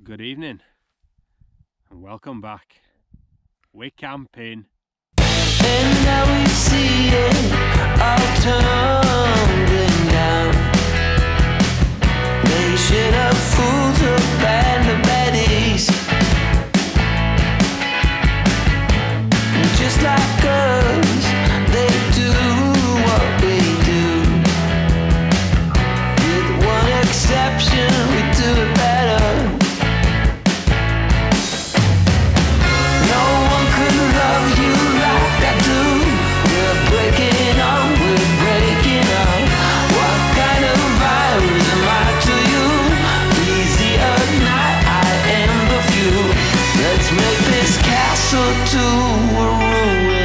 Good evening and welcome back. We're camping. And now we see it all tumbling down. Nation of fools, a band of baddies. Just like us, they do what we do. With one exception, we do it better. No one could love you like I do. We're breaking up, we're breaking up. What kind of virus am I to you? Easy at night, I am the few. Let's make this castle to a ruin.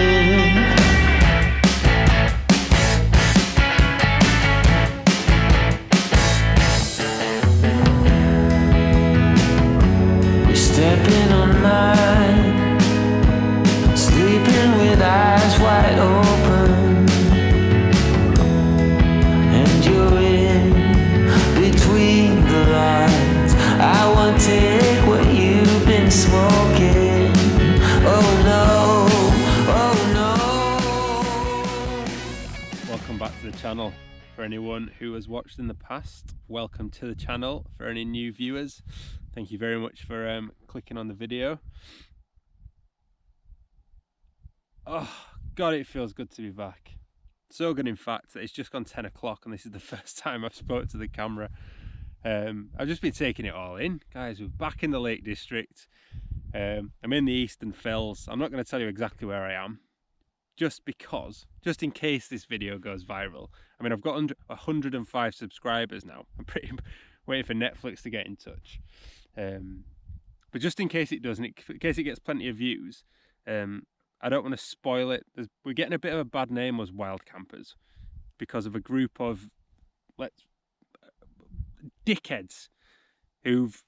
We're stepping on line, sleeping with eyes wide open, and you're in between the lines. I won't take what you've been smoking. Oh no, oh no. Welcome back to the channel. For anyone who has watched in the past, welcome to the channel. For any new viewers, thank you very much for clicking on the video. Oh God, it feels good to be back. So good, in fact, that it's just gone 10 o'clock and this is the first time I've spoke to the camera. I've just been taking it all in. Guys, we're back in the Lake District. I'm in the Eastern Fells. I'm not going to tell you exactly where I am, just in case this video goes viral. I mean, I've got 105 subscribers now. I'm pretty waiting for Netflix to get in touch. But just in case it doesn't, in case it gets plenty of views, I don't want to spoil it. We're getting a bit of a bad name as wild campers because of a group of dickheads who've,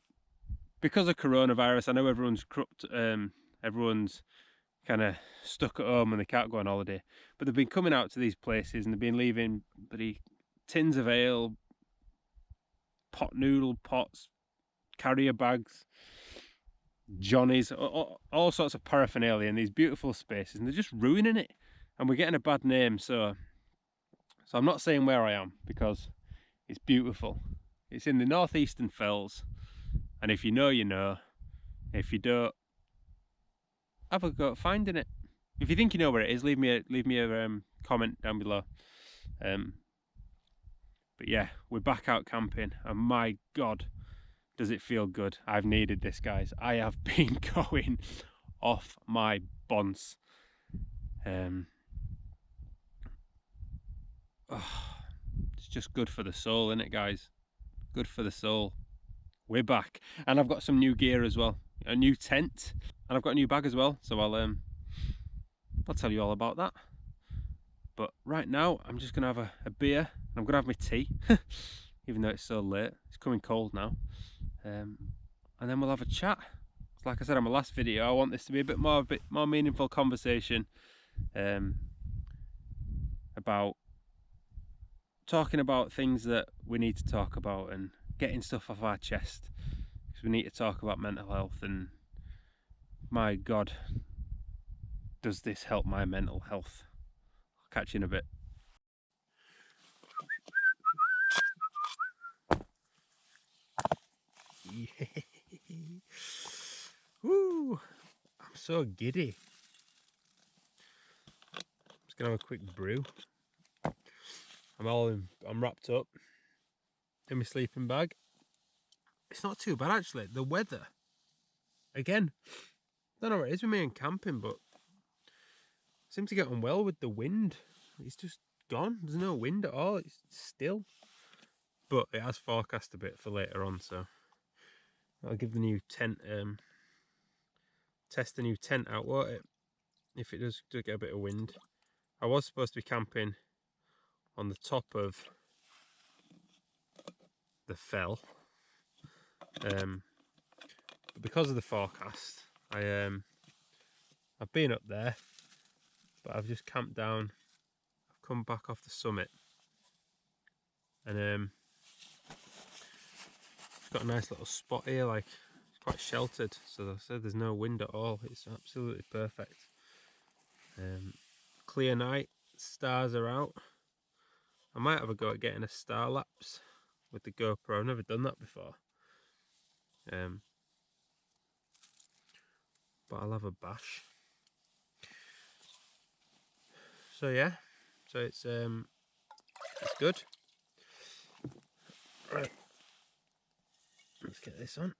because of coronavirus, I know everyone's corrupt, everyone's kind of stuck at home and they can't go on holiday, but they've been coming out to these places and they've been leaving bloody tins of ale, pot noodle pots, carrier bags, johnnies, all sorts of paraphernalia in these beautiful spaces, and they're just ruining it, and we're getting a bad name. So I'm not saying where I am because it's beautiful. It's in the northeastern Fells, and if you know, you know. If you don't, have a go at finding it. If you think you know where it is, leave me a comment down below. But yeah, we're back out camping, and my God, does it feel good. I've needed this, guys. I have been going off my bonds. It's just good for the soul, isn't it, guys? Good for the soul. We're back, and I've got some new gear as well, a new tent, and I've got a new bag as well. So I'll tell you all about that. But right now, I'm just gonna have a beer, and I'm gonna have my tea, even though it's so late. It's coming cold now. And then we'll have a chat. Like I said on my last video, I want this to be a bit more meaningful conversation, about talking about things that we need to talk about and getting stuff off our chest, because we need to talk about mental health. And my God, does this help my mental health? I'll catch you in a bit. Woo! I'm so giddy. Just gonna have a quick brew. I'm wrapped up in my sleeping bag. It's not too bad actually. The weather, again, don't know what it is with me and camping, but I seem to get on well with the wind. It's just gone. There's no wind at all. It's still. But it has forecast a bit for later on, so I'll give the new tent, test the new tent out, won't it? If it does get a bit of wind. I was supposed to be camping on the top of the fell, but because of the forecast, I've been up there, but I've just camped down. I've come back off the summit, and got a nice little spot here, like quite sheltered, so I said there's no wind at all. It's absolutely perfect. Clear night, stars are out. I might have a go at getting a star lapse with the GoPro. I've never done that before. But I'll have a bash. So yeah, so it's good. Right, let's get this on.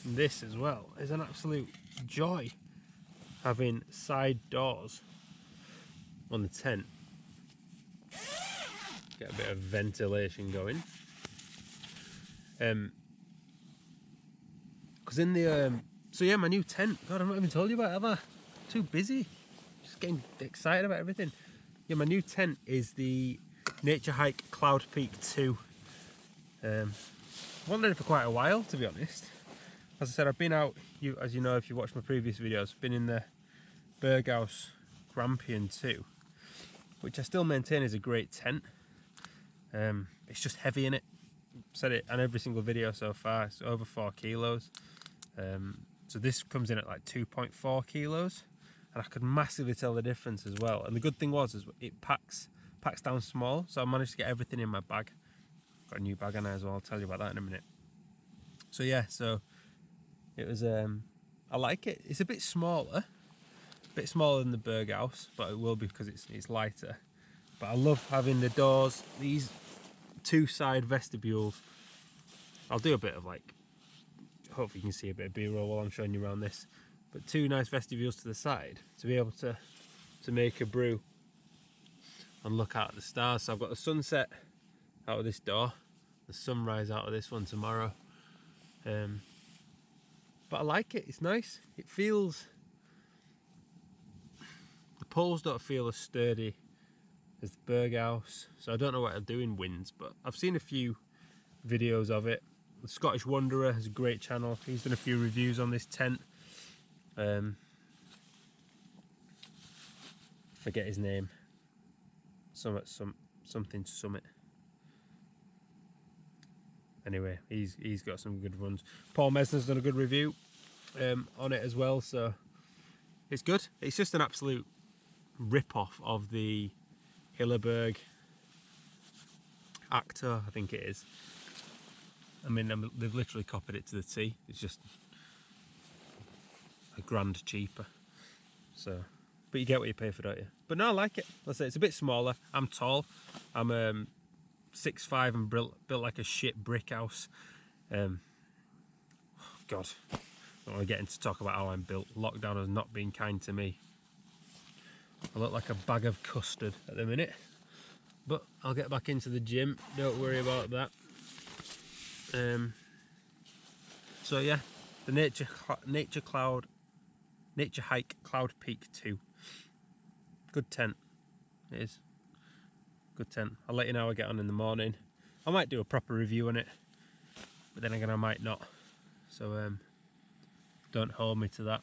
And this as well is an absolute joy, having side doors on the tent. Get a bit of ventilation going. Because in the so yeah, my new tent. God, I've not even told you about it, have I? Too busy. Just getting excited about everything. Yeah, my new tent is the Naturehike Cloud Peak 2. Wanted it for quite a while, to be honest. As I said, I've been out, as you know if you watched my previous videos, been in the Berghaus Grampian 2, which I still maintain is a great tent. It's just heavy in it. Said it on every single video so far, it's over 4 kilos. So this comes in at like 2.4 kilos, and I could massively tell the difference as well. And the good thing was, is it packs down small, so I managed to get everything in my bag. Got a new bag on there as well, I'll tell you about that in a minute. So yeah, so it was, I like it. It's a bit smaller than the Berghaus, but it will be because it's lighter. But I love having the doors, these 2 side vestibules. I'll do a bit of like, hopefully you can see a bit of B-roll while I'm showing you around this. But 2 nice vestibules to the side to be able to make a brew and look out at the stars. So I've got the sunset out of this door, the sunrise out of this one tomorrow. But I like it, it's nice. It feels, the poles don't feel as sturdy as the Berghaus, so I don't know what it'll do in winds, but I've seen a few videos of it. The Scottish Wanderer has a great channel. He's done a few reviews on this tent. Forget his name. Something Summit. Anyway, he's got some good ones. Paul Mesner's done a good review on it as well, so it's good. It's just an absolute rip-off of the Hilleberg Actor, I think it is. I mean, they've literally copied it to the T. It's just a grand cheaper. So, but you get what you pay for, don't you? But no, I like it. Let's say it's a bit smaller. I'm tall. I'm 6'5" and built like a shit brick house. God, I don't want to get into talk about how I'm built. Lockdown has not been kind to me. I look like a bag of custard at the minute, but I'll get back into the gym. Don't worry about that. So yeah, the Naturehike Cloud Peak 2. Good tent. It is. Good tent. I'll let you know how I get on in the morning. I might do a proper review on it, but then again I might not. So don't hold me to that.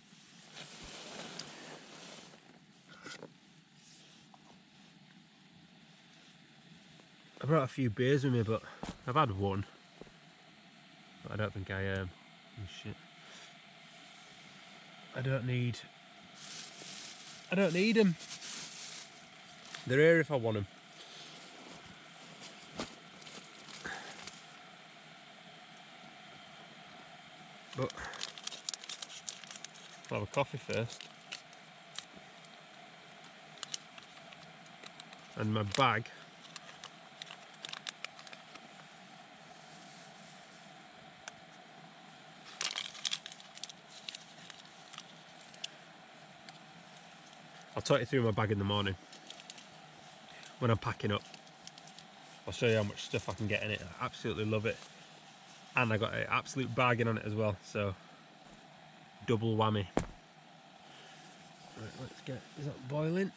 I brought a few beers with me, but I've had one. But I don't think oh shit. I don't need them. They're here if I want them. But I'll have a coffee first. And my bag. I'll talk you through my bag in the morning when I'm packing up. I'll show you how much stuff I can get in it. I absolutely love it. And I got an absolute bargain on it as well, so double whammy. Right, let's get, is that boiling?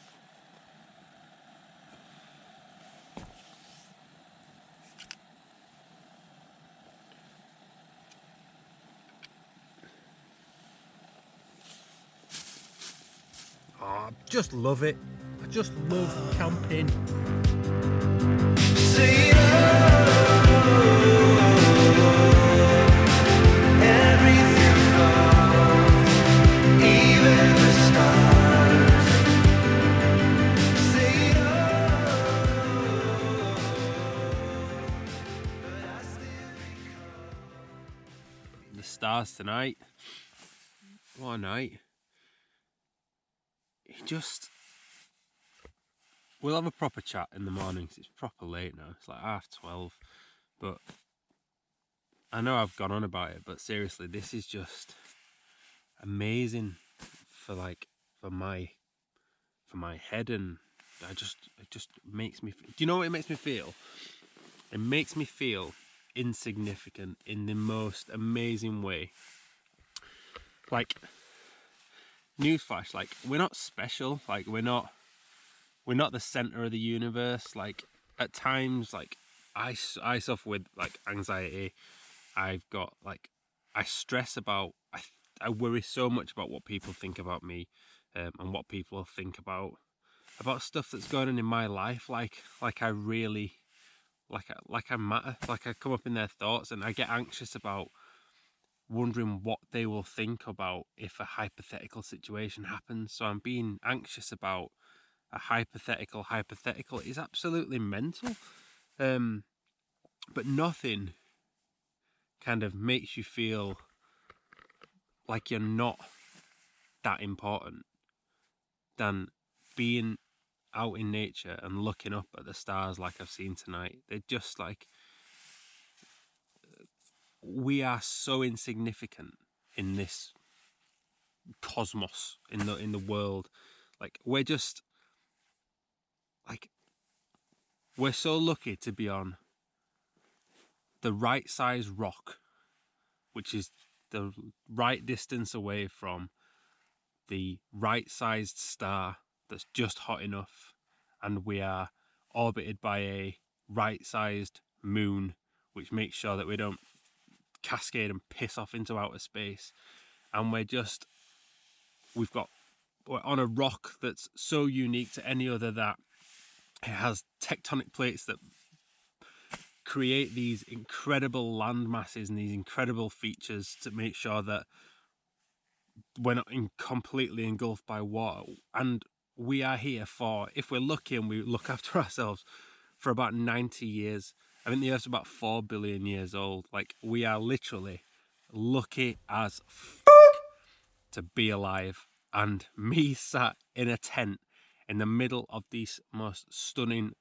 just love it. I just love camping. See everything falls, even the stars. See The stars tonight. What a night. We'll have a proper chat in the morning because it's proper late now. It's like 12:30. But I know I've gone on about it, but seriously, this is just amazing for my head, and it just makes me. Do you know what it makes me feel? It makes me feel insignificant in the most amazing way. Like, newsflash, like, we're not special, like, we're not the center of the universe. Like, at times, like, I suffer with like anxiety. I've got like, I stress about, I worry so much about what people think about me, and what people think about stuff that's going on in my life. Like I really, like I matter, like I come up in their thoughts, and I get anxious about wondering what they will think about if a hypothetical situation happens. So I'm being anxious about a hypothetical is absolutely mental. But nothing kind of makes you feel like you're not that important than being out in nature and looking up at the stars like I've seen tonight. They're just like, we are so insignificant in this cosmos, in the world. Like, we're just like, we're so lucky to be on the right size rock, which is the right distance away from the right sized star that's just hot enough, and we are orbited by a right sized moon, which makes sure that we don't cascade and piss off into outer space. And we're on a rock that's so unique to any other that it has tectonic plates that create these incredible land masses and these incredible features to make sure that we're not completely engulfed by water. And we are here for, if we're lucky and we look after ourselves, for about 90 years. I think the Earth's about 4 billion years old. Like, we are literally lucky as to be alive. And me sat in a tent in the middle of these most stunning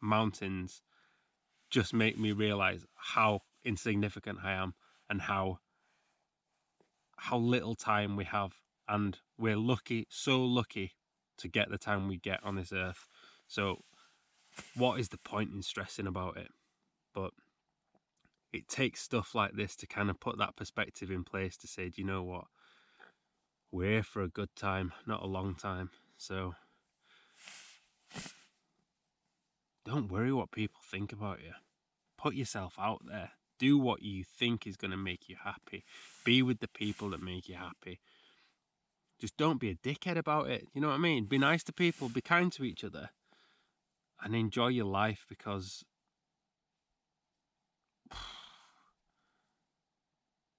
mountains just make me realize how insignificant I am, and how little time we have. And we're lucky, so lucky, to get the time we get on this earth. So what is the point in stressing about it? But it takes stuff like this to kind of put that perspective in place to say, do you know what? We're here for a good time, not a long time. So don't worry what people think about you. Put yourself out there. Do what you think is going to make you happy. Be with the people that make you happy. Just don't be a dickhead about it. You know what I mean? Be nice to people. Be kind to each other. And enjoy your life, because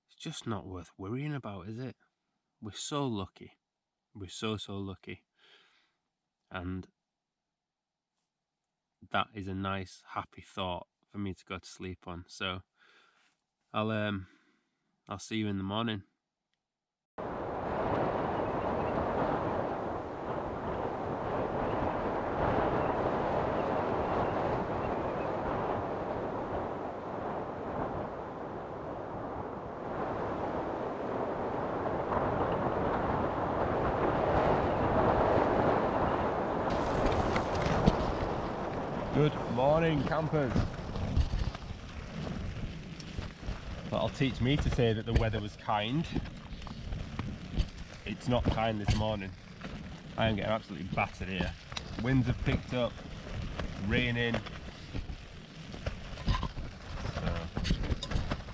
it's just not worth worrying about, is it? We're so lucky. We're so lucky. And that is a nice, happy thought for me to go to sleep on. So I'll see you in the morning. Good morning, campers. That'll teach me to say that the weather was kind. It's not kind this morning. I am getting absolutely battered here. Winds have picked up, raining. So,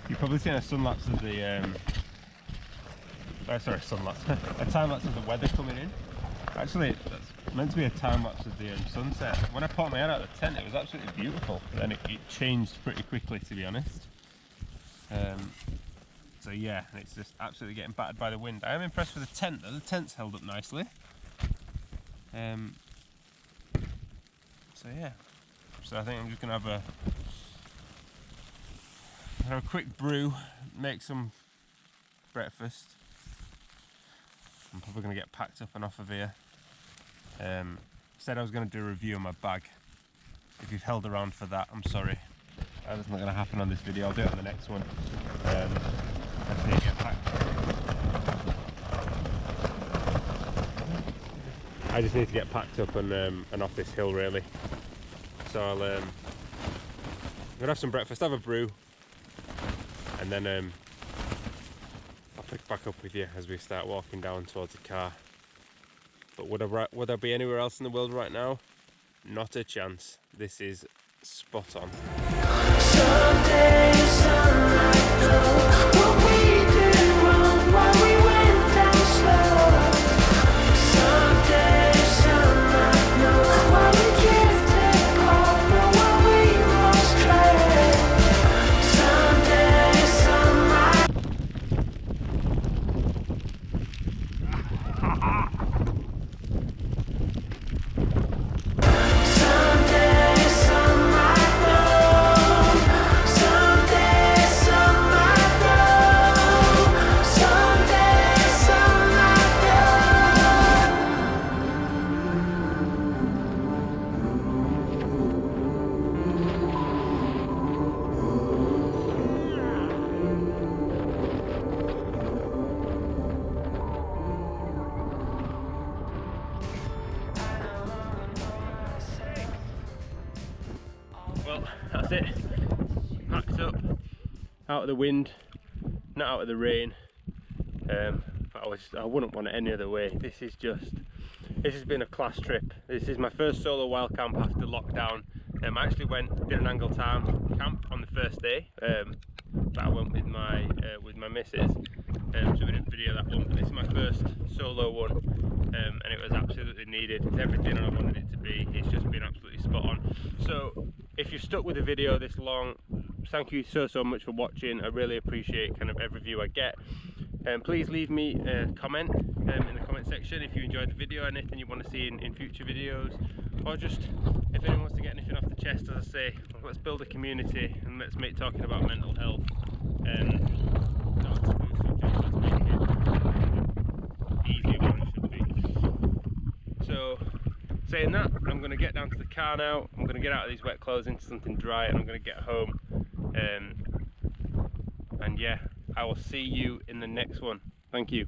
you've probably seen a sun lapse of the a time lapse of the weather coming in. Actually, that's meant to be a time lapse of the sunset. When I popped my head out of the tent, it was absolutely beautiful. But then it changed pretty quickly, to be honest. So yeah, it's just absolutely getting battered by the wind. I am impressed with the tent though. The tent's held up nicely. So yeah, so I think I'm just gonna have a quick brew, make some breakfast. I'm probably gonna get packed up and off of here. Said I was gonna do a review of my bag. If you've held around for that, I'm sorry. That's not gonna happen on this video. I'll do it on the next one. I just need to get packed. I just need to get packed up and off this hill really. So I'm gonna have some breakfast, have a brew, and then I'll pick back up with you as we start walking down towards the car. But would I be anywhere else in the world right now? Not a chance. This is spot on. Someday sunlight glow. What we did wrong, why we went down slow. Someday sunlight know why we drifted apart, know why we lost track. Someday sunlight. Well, that's it. Packed up, out of the wind, not out of the rain. I wouldn't want it any other way. This has been a class trip. This is my first solo wild camp after lockdown. I actually did an angle time camp on the first day, but I went with my missus. So we didn't video that one, but this is my first solo one, and it was absolutely needed. It's everything I wanted it to be. It's just been absolutely spot on. So if you've stuck with the video this long, thank you so much for watching. I really appreciate kind of every view I get. Please leave me a comment in the comment section if you enjoyed the video, anything you want to see in future videos, or just if anyone wants to get anything off the chest. As I say, let's build a community and let's make talking about mental health not a taboo subject. Let's make it easier than it should be. So saying that, I'm going to get down to the car now. I'm going to get out of these wet clothes into something dry, and I'm going to get home. And yeah, I will see you in the next one. Thank you.